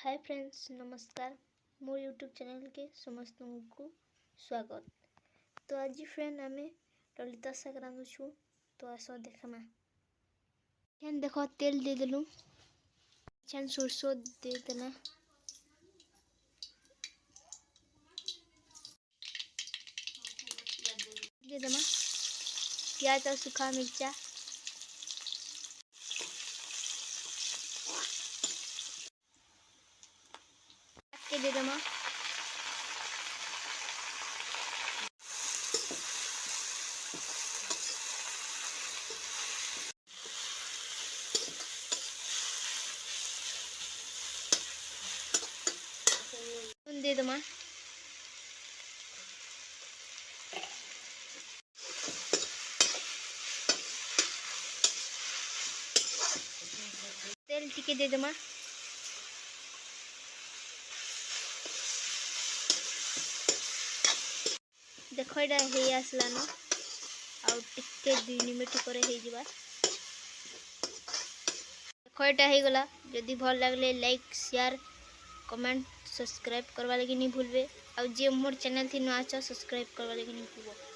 Hi friends, नमस्कार। मोर YouTube channel के समस्त को स्वागत। तो आज फ्रेंड आम ललिता शाग रांधुछु। तो आस देखमा देखो तेल दे देलु, सोरसो दे देना, दे देमा प्याज और सूखा मिर्चा, के दे देमा दे देमा तेल टिके दे देमा देखो ये हे आसलान आउ टिके 2 मिनट करे हे जिबा। देखो ये गला। जदि भल लगले लाइक शेयर कमेंट सब्सक्राइब करवा लगी नहीं भूलबे। आउ जे मोर चैनल थी नुआ सब्सक्राइब करवा लगी नहीं भूलबो।